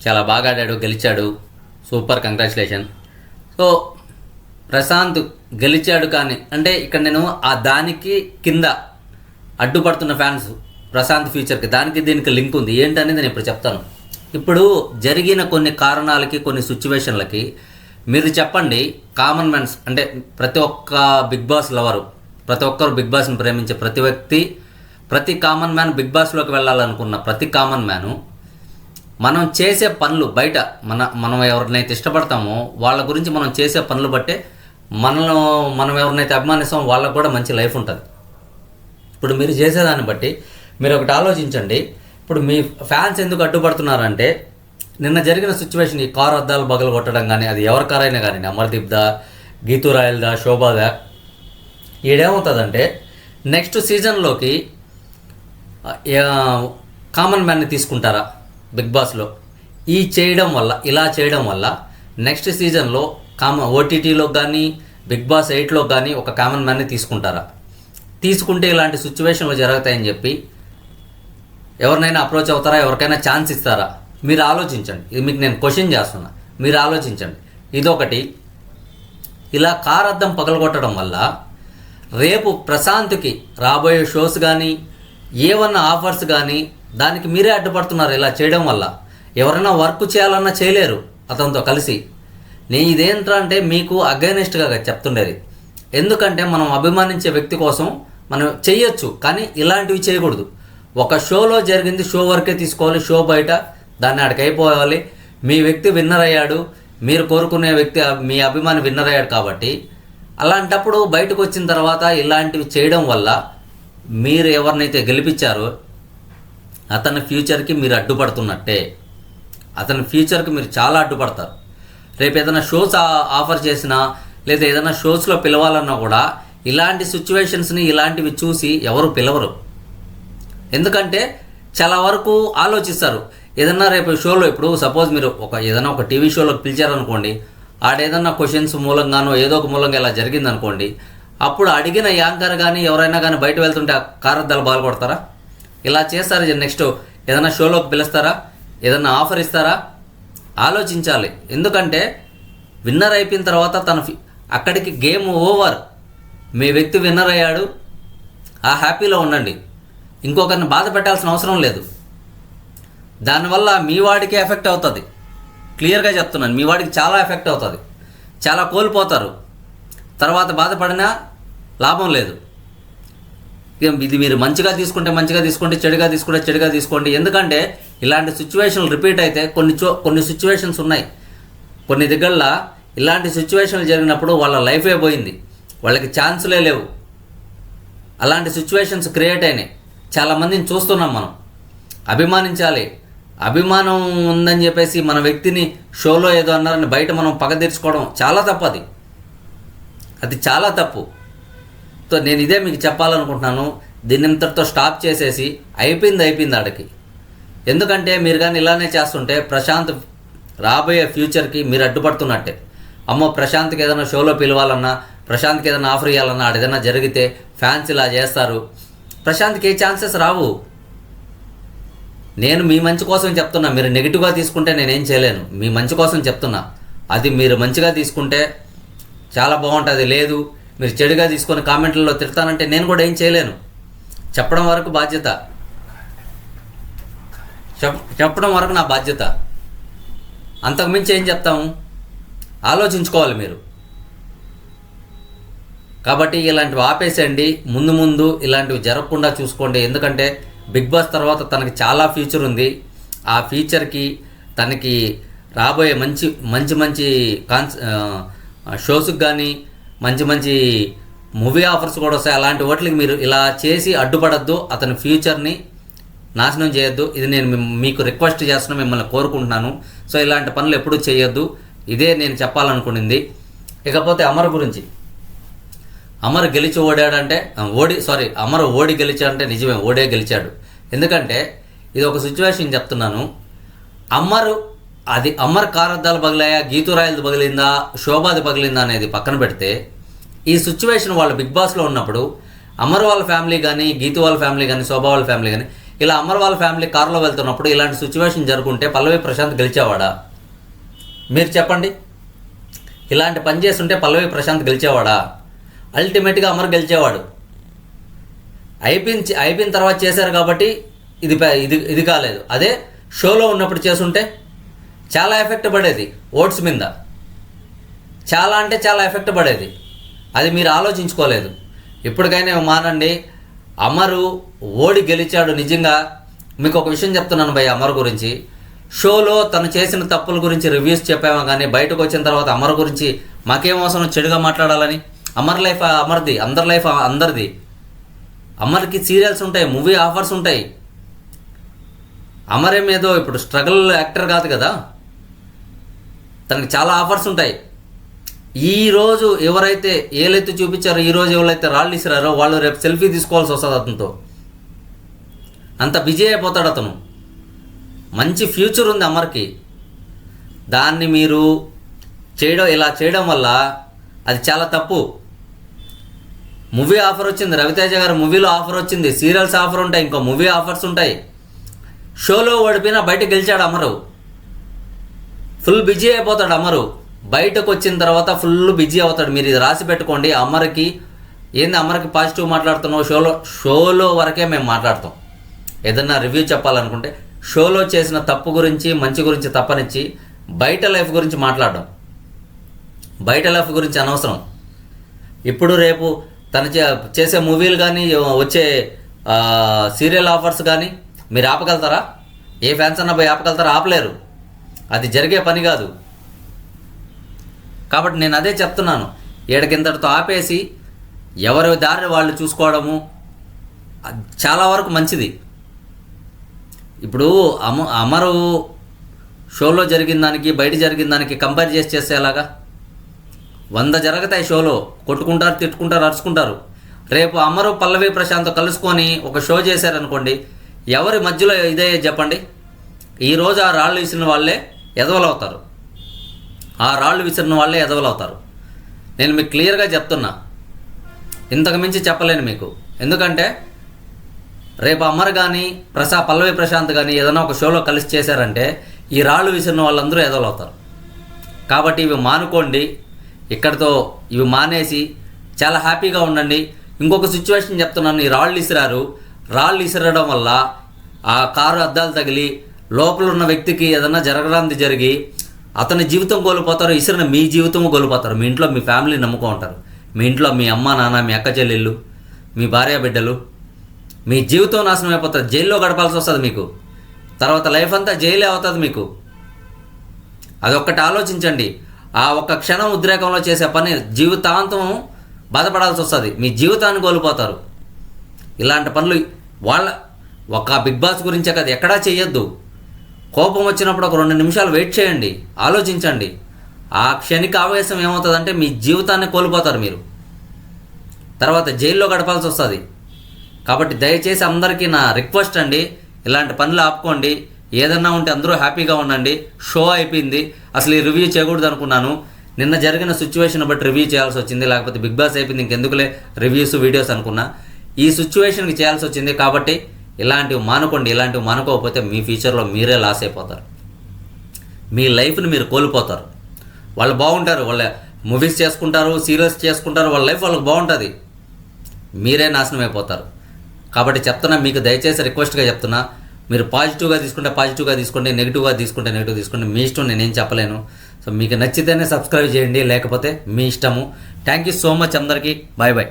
చాలా బాగా ఆడాడు, గెలిచాడు. Super, congratulation. సో ప్రశాంత్ గెలిచాడు, కానీ అంటే ఇక్కడ నేను ఆ దానికి కింద అడ్డుపడుతున్న ఫ్యాన్స్ ప్రశాంత్ ఫ్యూచర్కి, దానికి దీనికి లింక్ ఉంది. ఏంటనేది నేను ఇప్పుడు చెప్తాను. ఇప్పుడు జరిగిన కొన్ని కారణాలకి, కొన్ని సిచ్యువేషన్లకి మీరు చెప్పండి. కామన్ మ్యాన్స్ అంటే ప్రతి ఒక్క బిగ్ బాస్ లవరు, ప్రతి ఒక్కరు బిగ్ బాస్ని ప్రేమించే ప్రతి వ్యక్తి, ప్రతి కామన్ మ్యాన్, బిగ్ బాస్లోకి వెళ్ళాలనుకున్న ప్రతి కామన్ మ్యాను మనం చేసే పనులు బయట మనం ఎవరినైతే ఇష్టపడతామో వాళ్ళ గురించి మనం చేసే పనులు బట్టే మనం ఎవరినైతే అభిమానిస్తామో వాళ్ళకు కూడా మంచి లైఫ్ ఉంటుంది. ఇప్పుడు మీరు చేసేదాన్ని బట్టి మీరు ఒకటి ఆలోచించండి. ఇప్పుడు మీ ఫ్యాన్స్ ఎందుకు అడ్డుపడుతున్నారంటే, నిన్న జరిగిన సిచ్యువేషన్, ఈ కారు అద్దాలు బగలు కొట్టడం కానీ, అది ఎవరి కారైనా కానీ, అమర్దీప్దా, గీతూ రాయల్దా, శోభాదా, ఈడేమవుతుందంటే నెక్స్ట్ సీజన్లోకి కామన్ మ్యాన్ని తీసుకుంటారా బిగ్ బాస్లో? ఇలా చేయడం వల్ల నెక్స్ట్ సీజన్లో ఓటీటీలో కానీ బిగ్ బాస్ 8లో కానీ ఒక కామన్ మ్యాన్ని తీసుకుంటారా? తీసుకుంటే ఇలాంటి సిచ్యువేషన్లు జరుగుతాయని చెప్పి ఎవరినైనా అప్రోచ్ అవుతారా? ఎవరికైనా ఛాన్స్ ఇస్తారా? మీరు ఆలోచించండి. ఇది మీకు నేను క్వశ్చన్ చేస్తున్నా, మీరు ఆలోచించండి. ఇదొకటి. ఇలా కార్ అద్దం పగలగొట్టడం వల్ల రేపు ప్రశాంత్కి రాబోయే షోస్ కానీ, ఏమన్నా ఆఫర్స్ కానీ, దానికి మీరే అడ్డుపడుతున్నారు. ఇలా చేయడం వల్ల ఎవరైనా వర్క్ చేయాలన్నా చేయలేరు అతనితో కలిసి. నేను ఇదేంటంటే మీకు అగైనెస్ట్గా చెప్తుండేది. ఎందుకంటే మనం అభిమానించే వ్యక్తి కోసం మనం చెయ్యొచ్చు, కానీ ఇలాంటివి చేయకూడదు. ఒక షోలో జరిగింది షో వరకే తీసుకోవాలి. షో బయట దాన్ని ఆడికి అయిపోవాలి. మీ వ్యక్తి విన్నర్ అయ్యాడు, మీరు కోరుకునే వ్యక్తి, మీ అభిమాని విన్నర్ అయ్యాడు. కాబట్టి అలాంటప్పుడు బయటకు వచ్చిన తర్వాత ఇలాంటివి చేయడం వల్ల మీరు ఎవరినైతే గెలిపించారో అతని ఫ్యూచర్కి మీరు అడ్డుపడుతున్నట్టే. అతని ఫ్యూచర్కి మీరు చాలా అడ్డుపడతారు. రేపు ఏదైనా షోస్ ఆఫర్ చేసినా, లేదా ఏదైనా షోస్లో పిలవాలన్నా కూడా ఇలాంటి సిచ్యువేషన్స్ని, ఇలాంటివి చూసి ఎవరు పిలవరు. ఎందుకంటే చాలా వరకు ఆలోచిస్తారు. ఏదన్నా రేపు షోలో, ఇప్పుడు సపోజ్ మీరు ఏదైనా ఒక టీవీ షోలోకి పిలిచారనుకోండి, ఆడేదన్నా క్వశ్చన్స్ మూలంగానో ఏదో ఒక మూలంగా ఇలా జరిగిందనుకోండి, అప్పుడు అడిగిన యాంకర్ కానీ ఎవరైనా కానీ బయట వెళ్తుంటే ఆ కారద్దాలు బాగుపడతారా? ఇలా చేస్తారు. నెక్స్ట్ ఏదైనా షోలోకి పిలుస్తారా? ఏదన్నా ఆఫర్ ఇస్తారా? ఆలోచించాలి. ఎందుకంటే విన్నర్ అయిపోయిన తర్వాత అక్కడికి గేమ్ ఓవర్. మీ వ్యక్తి విన్నర్ అయ్యాడు, ఆ హ్యాపీలో ఉండండి. ఇంకొకరిని బాధ పెట్టాల్సిన అవసరం లేదు. దానివల్ల మీ వాడికి ఎఫెక్ట్ అవుతుంది. క్లియర్గా చెప్తున్నాను, మీ వాడికి చాలా ఎఫెక్ట్ అవుతుంది. చాలా కోల్పోతారు. తర్వాత బాధపడినా లాభం లేదు. ఇది మీరు మంచిగా తీసుకుంటే మంచిగా తీసుకోండి, చెడుగా తీసుకుంటే చెడుగా తీసుకోండి. ఎందుకంటే ఇలాంటి సిచ్యువేషన్లు రిపీట్ అయితే కొన్ని సిచ్యువేషన్స్ ఉన్నాయి. కొన్ని దగ్గరలో ఇలాంటి సిచ్యువేషన్లు జరిగినప్పుడు వాళ్ళ లైఫే పోయింది, వాళ్ళకి ఛాన్సులే లేవు. అలాంటి సిచ్యువేషన్స్ క్రియేట్ అయినాయి. చాలామందిని చూస్తున్నాం మనం. అభిమానించాలి. అభిమానం ఉందని చెప్పేసి మన వ్యక్తిని షోలో ఏదో అన్నారని బయట మనం పగ తీర్చుకోవడం చాలా తప్పు. అది చాలా తప్పు. సో నేను ఇదే మీకు చెప్పాలనుకుంటున్నాను. దీని ఇంతటితో స్టాప్ చేసేసి అయిపోయింది ఆడికి. ఎందుకంటే మీరు కానీ ఇలానే చేస్తుంటే ప్రశాంత్ రాబోయే ఫ్యూచర్కి మీరు అడ్డుపడుతున్నట్టే. అమ్మో, ప్రశాంత్కి ఏదైనా షోలో పిలవాలన్నా, ప్రశాంత్కి ఏదైనా ఆఫర్ ఇవ్వాలన్నా, ఏదైనా జరిగితే ఫ్యాన్స్ ఇలా చేస్తారు. ప్రశాంత్కి ఏ ఛాన్సెస్ రావు. నేను మీ మంచి కోసం చెప్తున్నా. మీరు నెగిటివ్గా తీసుకుంటే నేనేం చేయలేను. మీ మంచి కోసం చెప్తున్నా. అది మీరు మంచిగా తీసుకుంటే చాలా బాగుంటుంది. లేదు మీరు చెడుగా తీసుకొని కామెంట్లలో తిడతానంటే నేను కూడా ఏం చేయలేను. చెప్పడం వరకు బాధ్యత, చెప్పడం వరకు నా బాధ్యత. అంతకుమించి ఏం చెప్తాము? ఆలోచించుకోవాలి మీరు. కాబట్టి ఇలాంటివి ఆపేసేయండి. ముందు ఇలాంటివి జరగకుండా చూసుకోండి. ఎందుకంటే బిగ్ బాస్ తర్వాత తనకి చాలా ఫ్యూచర్ ఉంది. ఆ ఫ్యూచర్కి తనకి రాబోయే మంచి షోస్కి కానీ మంచి మూవీ ఆఫర్స్ కూడా వస్తాయి. అలాంటి వాటికి మీరు ఇలా చేసి అడ్డుపడద్దు. అతని ఫ్యూచర్ని నాశనం చేయొద్దు. ఇది నేను మీకు రిక్వెస్ట్ చేస్తున్నాను, మిమ్మల్ని కోరుకుంటున్నాను. సో ఇలాంటి పనులు ఎప్పుడూ చేయొద్దు. ఇదే నేను చెప్పాలనుకునింది. ఇకపోతే అమర్ గురించి. అమర్ గెలిచి ఓడాడంటే అమర్ ఓడి గెలిచాడంటే నిజమే, ఓడే గెలిచాడు. ఎందుకంటే ఇది ఒక సిచ్యువేషన్ చెప్తున్నాను. అమర్ కారద్దాలు పగిలాయా, గీతూ రాయలది పగిలిందా, శోభాది పగిలిందా అనేది పక్కన పెడితే, ఈ సిచ్యువేషన్ వాళ్ళు బిగ్ బాస్లో ఉన్నప్పుడు అమర్ వాళ్ళ ఫ్యామిలీ కానీ, గీతూ వాళ్ళ ఫ్యామిలీ కానీ, శోభా వాళ్ళ ఫ్యామిలీ కానీ ఇలా అమర్ వాళ్ళ ఫ్యామిలీ కారులో వెళ్తున్నప్పుడు ఇలాంటి సిచ్యువేషన్ జరుగుంటే పల్లవి ప్రశాంత్ గెలిచేవాడా? మీరు చెప్పండి. ఇలాంటి పని చేస్తుంటే పల్లవి ప్రశాంత్ గెలిచేవాడా? అల్టిమేట్గా అమర్ గెలిచేవాడు. అయిపోయిన తర్వాత చేశారు కాబట్టి ఇది ఇది కాలేదు. అదే షోలో ఉన్నప్పుడు చేసుంటే చాలా ఎఫెక్ట్ పడేది ఓట్స్ మీద, చాలా అంటే చాలా ఎఫెక్ట్ పడేది. అది మీరు ఆలోచించుకోలేదు. ఇప్పటికైనా మానండి. అమరు ఓడి గెలిచాడు. నిజంగా మీకు ఒక విషయం చెప్తున్నాను భయ్, అమర్ గురించి. షోలో తను చేసిన తప్పుల గురించి రివ్యూస్ చెప్పామో కానీ బయటకు వచ్చిన తర్వాత అమర్ గురించి మాకేం అవసరం చెడుగా మాట్లాడాలని? అమర్ లైఫ్ అమర్ది, అందరి లైఫ్ అందరిది. అమర్కి సీరియల్స్ ఉంటాయి, మూవీ ఆఫర్స్ ఉంటాయి. అమర్ ఏమేదో ఇప్పుడు స్ట్రగుల్ యాక్టర్ కాదు కదా, తనకి చాలా ఆఫర్స్ ఉంటాయి. ఈరోజు ఎవరైతే ఏలైతే చూపించారో, ఈరోజు ఎవరైతే రాళ్ళు ఇసిరారో వాళ్ళు రేపు సెల్ఫీ తీసుకోవాల్సి వస్తుంది అతనితో. అంత బిజీ అయిపోతాడు అతను. మంచి ఫ్యూచర్ ఉంది అమర్కి. దాన్ని మీరు ఇలా చేయడం వల్ల అది చాలా తప్పు. మూవీ ఆఫర్ వచ్చింది, రవితేజ గారు మూవీలో ఆఫర్ వచ్చింది, సీరియల్స్ ఆఫర్ ఉంటాయి, ఇంకో మూవీ ఆఫర్స్ ఉంటాయి. షోలో ఓడిపోయినా బయట గెలిచాడు అమరు. ఫుల్ బిజీ అయిపోతాడు అమరు. బయటకు వచ్చిన తర్వాత ఫుల్ బిజీ అవుతాడు. మీరు ఇది రాసి పెట్టుకోండి. అమర్కి అమర్కి పాజిటివ్ మాట్లాడుతున్నావు షోలో వరకే మేము మాట్లాడతాం. ఏదన్నా రివ్యూ చెప్పాలనుకుంటే షోలో చేసిన తప్పు గురించి మంచి గురించి తప్పనిచ్చి బయట లైఫ్ గురించి మాట్లాడడం, బయట లైఫ్ గురించి అనవసరం. ఇప్పుడు రేపు తను చేసే మూవీలు కానీ వచ్చే సీరియల్ ఆఫర్స్ కానీ మీరు ఆపగలుగుతారా? ఏ ఫ్యాన్స్ అన్నా పోయి ఆపగలుగుతారా? ఆపలేరు. అది జరిగే పని కాదు. కాబట్టి నేను అదే చెప్తున్నాను, ఏడకింతటితో ఆపేసి ఎవరి దారిని వాళ్ళు చూసుకోవడము చాలా వరకు మంచిది. ఇప్పుడు అమరు షోలో జరిగిన దానికి బయట జరిగిన దానికి కంపేర్ చేస్తే ఎలాగా? 100 జరుగుతాయి షోలో, కొట్టుకుంటారు, తిట్టుకుంటారు, అరుచుకుంటారు. రేపు అమరు పల్లవి ప్రశాంత్ కలుసుకొని ఒక షో చేశారనుకోండి, ఎవరి మధ్యలో ఇదే చెప్పండి? ఈరోజు ఆ రాళ్ళు విసిరిన వాళ్ళే ఎదవలవుతారు. ఆ రాళ్ళు విసిరిన వాళ్ళే ఎదవలవుతారు. నేను మీకు క్లియర్గా చెప్తున్నా, ఇంతకు మించి చెప్పలేను మీకు. ఎందుకంటే రేపు అమర్ కానీ పల్లవి ప్రశాంత్ కానీ ఏదైనా ఒక షోలో కలిసి చేశారంటే ఈ రాళ్ళు విసిరిన వాళ్ళందరూ ఎదవలవుతారు. కాబట్టి ఇవి మానుకోండి. ఇక్కడితో ఇవి మానేసి చాలా హ్యాపీగా ఉండండి. ఇంకొక సిచ్యువేషన్ చెప్తున్నాను. ఈ రాళ్ళు ఇసిరడం వల్ల ఆ కారు అద్దాలు తగిలి లోపల ఉన్న వ్యక్తికి ఏదైనా జరగడానికి జరిగి అతని జీవితం కోల్పోతారు, ఇసిరిన మీ జీవితం కోల్పోతారు. మీ ఇంట్లో మీ ఫ్యామిలీ నమ్ముకో ఉంటారు. మీ ఇంట్లో మీ అమ్మ నాన్న, మీ అక్క చెల్లెళ్ళు, మీ భార్య బిడ్డలు, మీ జీవితం నాశనం అయిపోతుంది. జైల్లో గడపాల్సి వస్తుంది మీకు. తర్వాత లైఫ్ అంతా జైలే అవుతుంది మీకు. అదొక్కటి ఆలోచించండి. ఆ ఒక్క క్షణం ఉద్రేకంలో చేసే పని జీవితాంతం బాధపడాల్సి వస్తుంది. మీ జీవితాన్ని కోల్పోతారు. ఇలాంటి పనులు ఒక బిగ్ బాస్ గురించే కదా, ఎక్కడా చేయొద్దు. కోపం వచ్చినప్పుడు ఒక 2 నిమిషాలు వెయిట్ చేయండి, ఆలోచించండి. ఆ క్షణిక ఆవేశం ఏమవుతుందంటే మీ జీవితాన్ని కోల్పోతారు మీరు. తర్వాత జైల్లో గడపాల్సి వస్తుంది. కాబట్టి దయచేసి అందరికీ నా రిక్వెస్ట్ అండి, ఇలాంటి పనులు ఆపుకోండి. ఏదన్నా ఉంటే అందరూ హ్యాపీగా ఉండండి. షో అయిపోయింది. అసలు ఈ రివ్యూ చేయకూడదు అనుకున్నాను. నిన్న జరిగిన సిచ్యువేషన్ బట్టి రివ్యూ చేయాల్సి వచ్చింది. లేకపోతే బిగ్ బాస్ అయిపోయింది, ఇంకెందుకులే రివ్యూస్ వీడియోస్ అనుకున్నా. ఈ సిచ్యువేషన్కి చేయాల్సి వచ్చింది. కాబట్టి ఇలాంటివి మానుకోండి. ఇలాంటివి మానుకోకపోతే మీ ఫ్యూచర్లో మీరే లాస్ అయిపోతారు. మీ లైఫ్ని మీరు కోల్పోతారు. వాళ్ళు బాగుంటారు, వాళ్ళ మూవీస్ చేసుకుంటారు, సీరియల్స్ చేసుకుంటారు, వాళ్ళ లైఫ్ వాళ్ళకి బాగుంటుంది. మీరే నాశనం అయిపోతారు. కాబట్టి చెప్తున్నా, మీకు దయచేసి రిక్వెస్ట్గా చెప్తున్నా, మీరు పాజిటివ్గా తీసుకుంటే పాజిటివ్గా తీసుకోండి, నెగిటివ్గా తీసుకుంటే నెగిటివ్ తీసుకోండి. మీ ఇష్టం, నేనేం చెప్పలేను. సో మీకు నచ్చితేనే సబ్స్క్రైబ్ చేయండి, లేకపోతే మీ ఇష్టము. థ్యాంక్ యూ సో మచ్ అందరికీ. Bye bye.